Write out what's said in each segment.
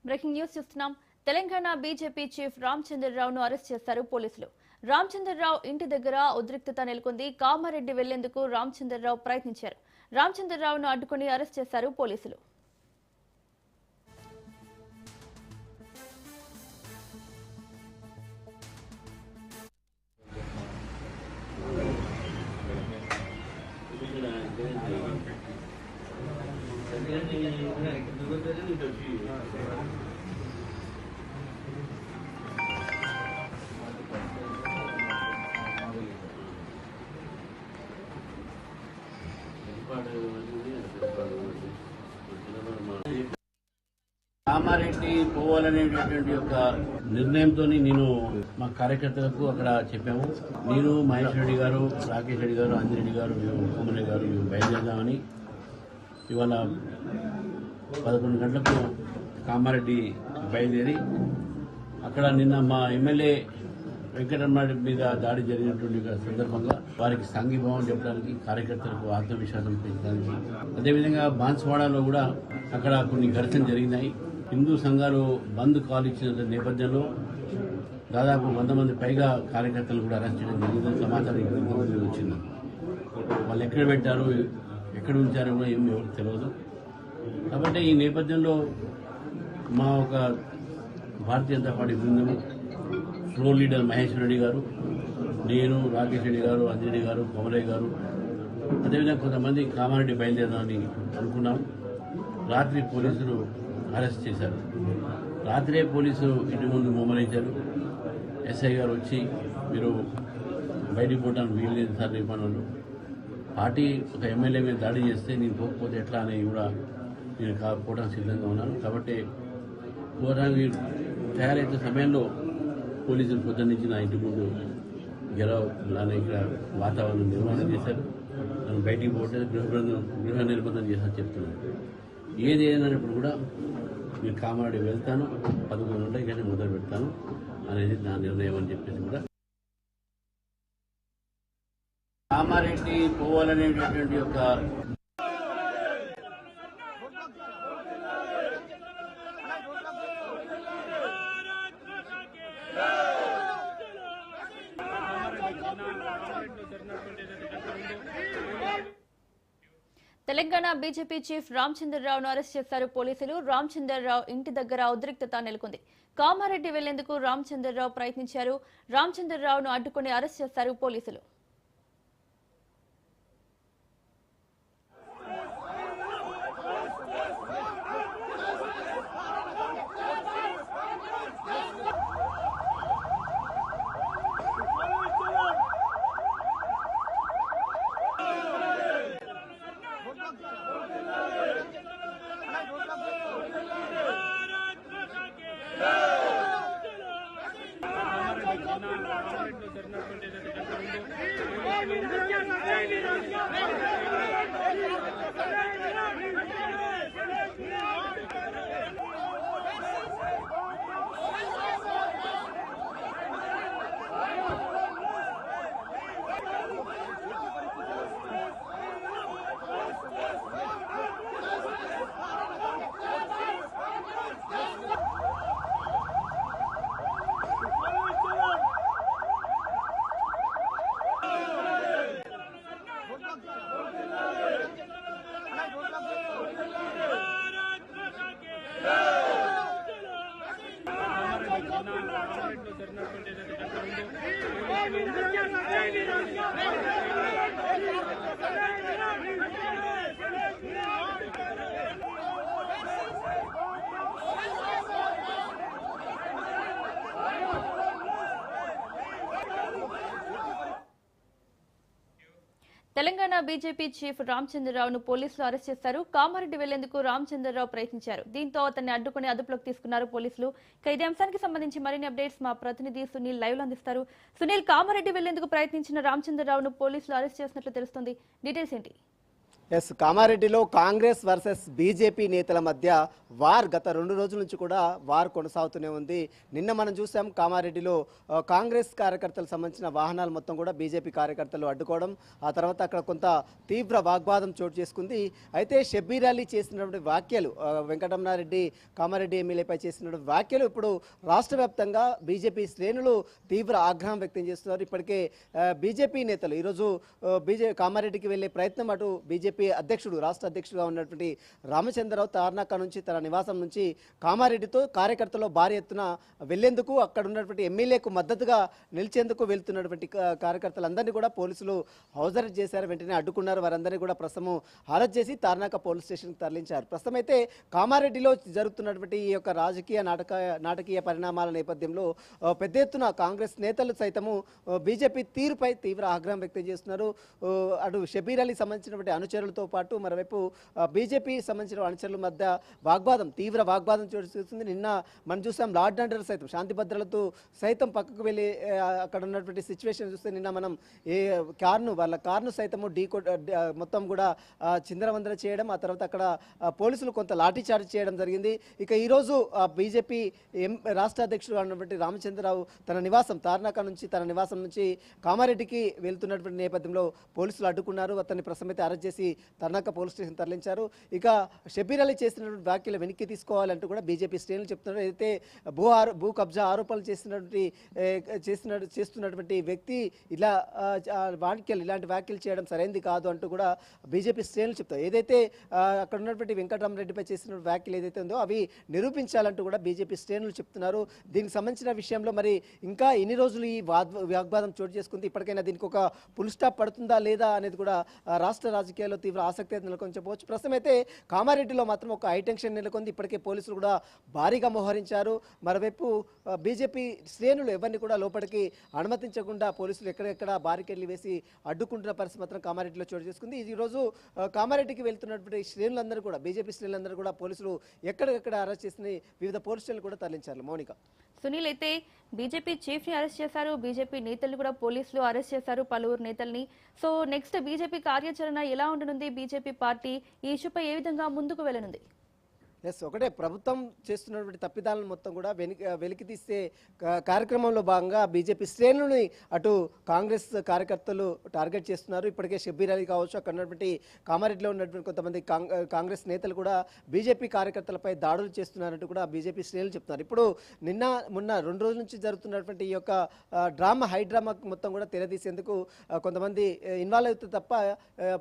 Breaking news చూస్తున్నాం. Telangana BJP chief రామచంద్రరావును arrest చేశారు పోలీసులు. రామచంద్రరావు ఇంటి దగ్గర ఉద్రిక్తత నెలకొంది. కామారెడ్డి వెళ్లేందుకు రామచంద్రరావు ప్రయత్నించారు. రామచంద్రరావును అడ్డుకుని అరెస్ట్ చేశారు పోలీసులు. కామారెడ్డి పోవాలనేటటువంటి ఒక నిర్ణయంతో నేను మా కార్యకర్తలకు అక్కడ చెప్పాము. నేను మహేష్ రెడ్డి గారు, రాకేష్ రెడ్డి గారు, అంజిరెడ్డి గారు, కోమరెడ్డి గారు మేము బయలుదేరదామని ఇవాళ 11 గంటలకు కామారెడ్డి బయలుదేరి అక్కడ నిన్న మా ఎమ్మెల్యే వెంకటరమణారెడ్డి మీద దాడి జరిగినటువంటి సందర్భంగా వారికి సంఘీభావం చెప్పడానికి, కార్యకర్తలకు ఆత్మవిశ్వాసం పెంచడానికి, అదేవిధంగా బాన్స్వాడలో కూడా అక్కడ కొన్ని ఘర్షణలు జరిగినాయి. హిందూ సంఘాలు బంద్ కాల్ ఇచ్చిన నేపథ్యంలో దాదాపు 100 మంది పైగా కార్యకర్తలు కూడా అరెస్ట్ చేయడం జరిగిందని సమాచారం ఇంతమంది వచ్చింది. వాళ్ళు ఎక్కడ పెట్టారు, ఎక్కడ ఉంచారో కూడా ఏమి ఎవరికి తెలియదు. కాబట్టి ఈ నేపథ్యంలో మా ఒక భారతీయ జనతా పార్టీ బృందం, ఫ్లోర్ లీడర్ మహేష్ రెడ్డి గారు, నేను, రాకేష్ రెడ్డి గారు, అంజిరెడ్డి గారు, కోమరయ్య గారు, అదేవిధంగా కొంతమంది కామారెడ్డి బయలుదేరదామని అనుకున్నాం. రాత్రి పోలీసులు అరెస్ట్ చేశారు. రాత్రే పోలీసు ఇంటి ముందు మోమరించారు. ఎస్ఐ గారు వచ్చి మీరు బయటికి పోవడానికి వీల్లేదు సార్ రేపన్నారు. పార్టీ ఒక ఎమ్మెల్యే మీద దాడి చేస్తే నేను పోకపోతే ఎట్లా అని కూడా నేను పోవడానికి సిద్ధంగా ఉన్నాను. కాబట్టి పోవడానికి తయారైతే సమయంలో పోలీసులు పొద్దున్న నుంచి నా ఇంటి ముందు గెలవలానే ఇక్కడ వాతావరణం నిర్మాణం చేశారు. నన్ను బయటికి పోవట్లేదు, గృహ నిర్బంధం చేశారని చెప్తున్నాను. ఏది ఏదైనప్పుడు కూడా నేను కామారెడ్డి వెళ్తాను, 11 గంటలకి కానీ మొదలు పెడతాను అనేది నా నిర్ణయం అని చెప్పేసి కూడా కామారెడ్డి పోవాలనేటటువంటి ఒక తెలంగాణ బీజేపీ చీఫ్ రామచంద్రరావును అరెస్ట్ చేశారు పోలీసులు. రామచంద్రరావు ఇంటి దగ్గర ఉద్రిక్తత నెలకొంది. కామారెడ్డి వెళ్లేందుకు రామచంద్రరావు ప్రయత్నించారు. రామచంద్రరావును అడ్డుకుని అరెస్ట్ చేశారు పోలీసులు. తెలంగాణ బీజేపీ చీఫ్ రామచంద్రరావును పోలీసులు అరెస్ట్ చేశారు. కామారెడ్డి వెళ్లేందుకు రామచంద్రరావు ప్రయత్నించారు. దీంతో అతన్ని అడ్డుకుని అదుపులోకి తీసుకున్నారు పోలీసులు. ఇదే అంశానికి సంబంధించి మరిన్ని అప్డేట్స్ మా ప్రతినిధి సునీల్ లైవ్ లో అందిస్తారు. సునీల్, కామారెడ్డి వెళ్లేందుకు ప్రయత్నించిన రామచంద్రరావును పోలీసులు అరెస్ట్ చేసినట్లు తెలుస్తుంది. డీటెయిల్స్ ఏంటి? ఎస్, కామారెడ్డిలో కాంగ్రెస్ వర్సెస్ బీజేపీ నేతల మధ్య వార్ గత 2 రోజుల నుంచి కూడా వార్ కొనసాగుతూనే ఉంది. నిన్న మనం చూసాం కామారెడ్డిలో కాంగ్రెస్ కార్యకర్తలకు సంబంధించిన వాహనాలు మొత్తం కూడా బీజేపీ కార్యకర్తలు అడ్డుకోవడం, ఆ తర్వాత అక్కడ కొంత తీవ్ర వాగ్వాదం చోటు చేసుకుంది. అయితే షబ్బీర్ అలీ చేసినటువంటి వ్యాఖ్యలు, వెంకటరమణారెడ్డి కామారెడ్డి ఎమ్మెల్యేపై చేసినటువంటి వ్యాఖ్యలు ఇప్పుడు రాష్ట్ర వ్యాప్తంగా బీజేపీ శ్రేణులు తీవ్ర ఆగ్రహం వ్యక్తం చేస్తున్నారు. ఇప్పటికే బీజేపీ నేతలు ఈరోజు కామారెడ్డికి వెళ్లే ప్రయత్నం అటు బీజేపీ అధ్యక్షుడు రాష్ట్ర అధ్యక్షుడుగా ఉన్నటువంటి రామచంద్రరావు తార్నాక నుంచి తన నివాసం నుంచి కామారెడ్డితో కార్యకర్తలు భారీ ఎత్తున వెళ్లేందుకు, అక్కడ ఉన్నటువంటి ఎమ్మెల్యేకు మద్దతుగా నిలిచేందుకు వెళ్తున్నటువంటి కార్యకర్తలందరినీ కూడా పోలీసులు హౌస్ అరెస్ట్ చేశారు. వెంటనే అడ్డుకున్నారు. వారందరినీ కూడా ప్రస్తుతం అరెస్ట్ చేసి తార్నాక పోలీస్ స్టేషన్కి తరలించారు. ప్రస్తుతం అయితే కామారెడ్డిలో జరుగుతున్నటువంటి ఈ యొక్క రాజకీయ నాటకీయ పరిణామాల నేపథ్యంలో పెద్ద ఎత్తున కాంగ్రెస్ నేతలు సైతము బీజేపీ తీరుపై తీవ్ర ఆగ్రహం వ్యక్తం చేస్తున్నారు. అటు షబ్బీర్ అలీ సంబంధించినటువంటి అనుచరులతో పాటు మరోవైపు బీజేపీ సంబంధించిన అనుచరుల మధ్య తీవ్ర వాగ్వాదం చోటు చేసుకుంది. నిన్న మనం చూసాం లార్డ్ ఆర్డర్ సైతం శాంతి భద్రతలతో సైతం పక్కకు వెళ్ళి అక్కడ ఉన్నటువంటి సిచ్యువేషన్ చూస్తే నిన్న మనం వాళ్ళ కార్ను సైతము మొత్తం కూడా చిందరవందర చేయడం, ఆ తర్వాత అక్కడ పోలీసులు కొంత లాఠీ చార్జ్ చేయడం జరిగింది. ఇక ఈరోజు బీజేపీ రాష్ట్ర అధ్యక్షుడు అన్నటువంటి రామచంద్రరావు తన నివాసం నుంచి కామారెడ్డికి వెళ్తున్నటువంటి నేపథ్యంలో పోలీసులు అడ్డుకున్నారు. అతన్ని ప్రస్తుతం అరెస్ట్ చేసి తర్నాక పోలీస్ స్టేషన్ తరలించారు. ఇక షబ్బీర్ అలీ చేసినటువంటి వ్యాఖ్యలు వెనక్కి తీసుకోవాలంటూ కూడా బీజేపీ శ్రేణులు చెప్తున్నారు. అయితే భూ కబ్జా ఆరోపణలు చేస్తున్నటువంటి వ్యక్తి ఇలాంటి వ్యాఖ్యలు చేయడం సరైనది కాదు అంటూ కూడా బీజేపీ శ్రేణులు చెప్తారు. ఏదైతే అక్కడ ఉన్నటువంటి వెంకటరామరెడ్డిపై చేసిన వ్యాఖ్యలు ఏదైతే ఉందో అవి నిరూపించాలంటూ కూడా బీజేపీ శ్రేణులు చెప్తున్నారు. దీనికి సంబంధించిన విషయంలో మరి ఇంకా ఎన్ని రోజులు ఈ వాగ్వాదం చోటు చేసుకుంది, ఇప్పటికైనా దీనికి ఒక ఫుల్ స్టాప్ పడుతుందా లేదా అనేది కూడా రాష్ట్ర రాజకీయాల్లో తీవ్ర ఆసక్తి నెలకొని చెప్పవచ్చు. ప్రస్తుతం అయితే కామారెడ్డిలో మాత్రం ఒక హైటెన్షన్ నెలకొంది. ఇప్పటికే పోలీసులు కూడా భారీగా మోహరించారు. మరోవైపు బీజేపీ శ్రేణులు ఎవరిని కూడా లోపలికి అనుమతించకుండా పోలీసులు ఎక్కడెక్కడ బారికేడ్లు వేసి అడ్డుకుంటున్న పరిస్థితి మాత్రం కామారెడ్డిలో చోటు చేసుకుంది. ఈరోజు కామారెడ్డికి వెళ్తున్నటువంటి శ్రేణులందరూ కూడా బీజేపీ శ్రేణులందరూ కూడా పోలీసులు ఎక్కడెక్కడ అరెస్ట్ చేసిన వివిధ పోలీస్ స్టేషన్లు కూడా తరలించారు. మౌనిక, సునీల్, అయితే బీజేపీ చీఫ్ ని అరెస్ట్ చేశారు, బీజేపీ నేతల్ని కూడా పోలీసులు అరెస్ట్ చేశారు, పలువురు నేతల్ని. సో నెక్స్ట్ బీజేపీ కార్యాచరణ ఎలా ఉండనుంది? బీజేపీ పార్టీ ఈ ఇష్యూపై ఏ విధంగా ముందుకు వెళ్ళనుంది? ఎస్, ఒకటే ప్రభుత్వం చేస్తున్నటువంటి తప్పిదాలను మొత్తం కూడా వెలికి తీసే కార్యక్రమంలో భాగంగా బీజేపీ శ్రేణులని అటు కాంగ్రెస్ కార్యకర్తలు టార్గెట్ చేస్తున్నారు. ఇప్పటికే షబ్బీర్ అలీ కావచ్చు, అక్కడ ఉన్నటువంటి కామారెడ్డిలో ఉన్నటువంటి కొంతమంది కాంగ్రెస్ నేతలు కూడా బీజేపీ కార్యకర్తలపై దాడులు చేస్తున్నారంటూ కూడా బీజేపీ శ్రేణులు చెప్తున్నారు. ఇప్పుడు మొన్న 2 రోజుల నుంచి జరుగుతున్నటువంటి ఈ యొక్క హై డ్రామా మొత్తం కూడా తెరదీసేందుకు కొంతమంది ఇన్వాల్వ్ అవుతే తప్ప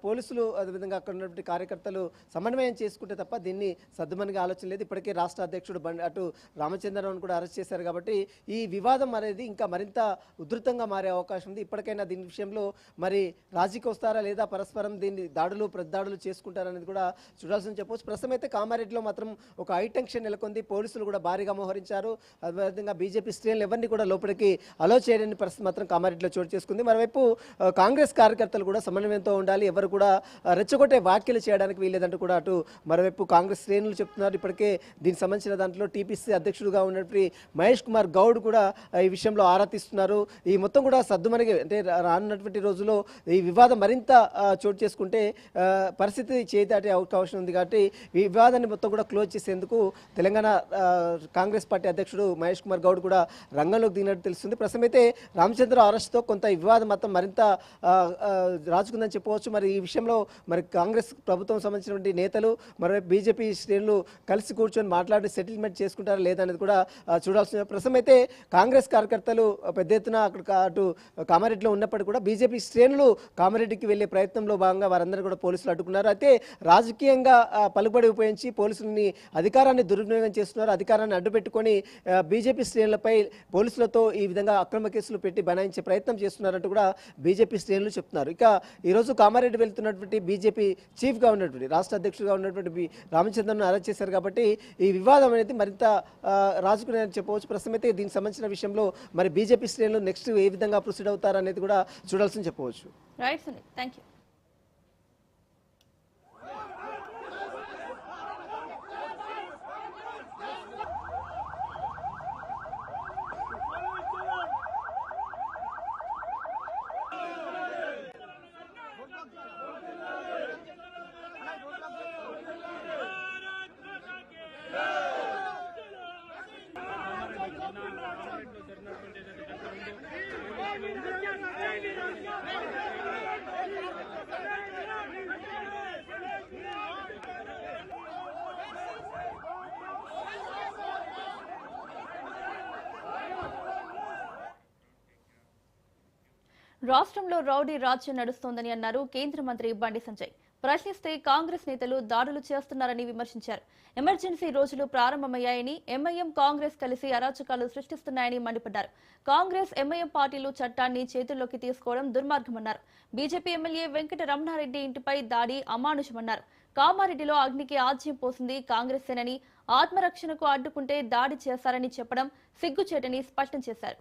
పోలీసులు అదేవిధంగా అక్కడ ఉన్నటువంటి కార్యకర్తలు సమన్వయం చేసుకుంటే తప్ప దీన్ని సద్దుమని ఆలోచన లేదు. ఇప్పటికే రాష్ట్ర అధ్యక్షుడు అటు రామచంద్రరావును కూడా అరెస్ట్ చేశారు. కాబట్టి ఈ వివాదం అనేది ఇంకా మరింత ఉధృతంగా మారే అవకాశం ఉంది. ఇప్పటికైనా దీని విషయంలో మరి రాజీకి వస్తారా లేదా పరస్పరం దీన్ని ప్రతిదాడులు చేసుకుంటారనేది కూడా చూడాల్సిన చెప్పవచ్చు. ప్రస్తుతం అయితే కామారెడ్డిలో మాత్రం ఒక హైటెన్షన్ నెలకొంది. పోలీసులు కూడా భారీగా మోహరించారు. అదేవిధంగా బీజేపీ శ్రేణులు ఎవరిని కూడా లోపలికి అలో చేయలేని పరిస్థితి మాత్రం కామారెడ్డిలో చోటు చేసుకుంది. మరోవైపు కాంగ్రెస్ కార్యకర్తలు కూడా సమన్వయంతో ఉండాలి, ఎవరు కూడా రెచ్చగొట్టే వ్యాఖ్యలు చేయడానికి వీల్లేదంటూ కూడా అటు మరోవైపు కాంగ్రెస్ శ్రేణులు చెప్తున్నారు. ఇప్పటికే దీనికి సంబంధించిన దాంట్లో టీపీసీ అధ్యక్షుడుగా ఉన్నటువంటి మహేష్ కుమార్ గౌడ్ కూడా ఈ విషయంలో ఆరా తీస్తున్నారు. ఈ మొత్తం కూడా సద్దుమణిగి అంటే రానున్నటువంటి రోజుల్లో ఈ వివాదం మరింత చోటు చేసుకుంటే పరిస్థితి చేదాటే అవకాశం ఉంది. కాబట్టి ఈ వివాదాన్ని మొత్తం కూడా క్లోజ్ చేసేందుకు తెలంగాణ కాంగ్రెస్ పార్టీ అధ్యక్షుడు మహేష్ కుమార్ గౌడ్ కూడా రంగంలోకి దిగినట్టు తెలుస్తుంది. ప్రస్తుతం అయితే రామచంద్ర అరెస్ట్తో కొంత ఈ వివాదం మొత్తం మరింత రాజుకుందని చెప్పవచ్చు. మరి ఈ విషయంలో మరి కాంగ్రెస్ ప్రభుత్వం సంబంధించినటువంటి నేతలు మరోవైపు బీజేపీ శ్రేణులు కలిసి కూర్చొని మాట్లాడి సెటిల్మెంట్ చేసుకుంటారా లేదనేది కూడా చూడాల్సిన. ప్రస్తుతం అయితే కాంగ్రెస్ కార్యకర్తలు పెద్ద ఎత్తున అటు కామారెడ్డిలో ఉన్నప్పటికీ కూడా బీజేపీ శ్రేణులు కామారెడ్డికి వెళ్లే ప్రయత్నంలో భాగంగా వారందరూ కూడా పోలీసులు అడ్డుకున్నారు. అయితే రాజకీయంగా పలుకుబడి ఉపయోగించి పోలీసులని అధికారాన్ని దుర్వినియోగం చేస్తున్నారు. అధికారాన్ని అడ్డుపెట్టుకొని బీజేపీ శ్రేణులపై పోలీసులతో ఈ విధంగా అక్రమ కేసులు పెట్టి బనాయించే ప్రయత్నం చేస్తున్నారంటూ కూడా బీజేపీ శ్రేణులు చెప్తున్నారు. ఇక ఈరోజు కామారెడ్డి వెళ్తున్నటువంటి బీజేపీ చీఫ్గా ఉన్నటువంటి రాష్ట్ర అధ్యక్షుడిగా ఉన్నటువంటి రామచంద్రను అరెస్ట్ చేశారు. కాబట్టి ఈ వివాదం అనేది మరింత రాజుకునేదని చెప్పవచ్చు. ప్రస్తుతం అయితే దీనికి సంబంధించిన విషయంలో మరి బీజేపీ శ్రేణులు నెక్స్ట్ ఏ విధంగా ప్రొసీడ్ అవుతారనేది కూడా చూడాల్సింది చెప్పవచ్చు. Right Sunil, thank you. రాష్ట్రంలో రౌడీ రాజ్యం నడుస్తోందని అన్నారు కేంద్ర మంత్రి బండి సంజయ్. ప్రశ్నిస్తే కాంగ్రెస్ నేతలు దాడులు చేస్తున్నారని విమర్శించారు. ఎమర్జెన్సీ రోజులు ప్రారంభమయ్యాయని, ఎంఐఎం కాంగ్రెస్ కలిసి అరాచకాలు సృష్టిస్తున్నాయని మండిపడ్డారు. కాంగ్రెస్ ఎంఐఎం పార్టీలు చట్టాన్ని చేతుల్లోకి తీసుకోవడం దుర్మార్గమన్నారు. బీజేపీ ఎమ్మెల్యే వెంకట రమణారెడ్డి ఇంటిపై దాడి అమానుషమన్నారు. కామారెడ్డిలో అగ్నికి ఆజ్యం పోసింది కాంగ్రెసేనని, ఆత్మరక్షణకు అడ్డుకుంటే దాడి చేశారని చెప్పడం సిగ్గుచేటని స్పష్టం చేశారు.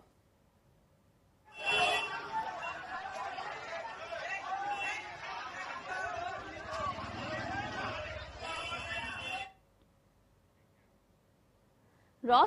రాష్ట్ర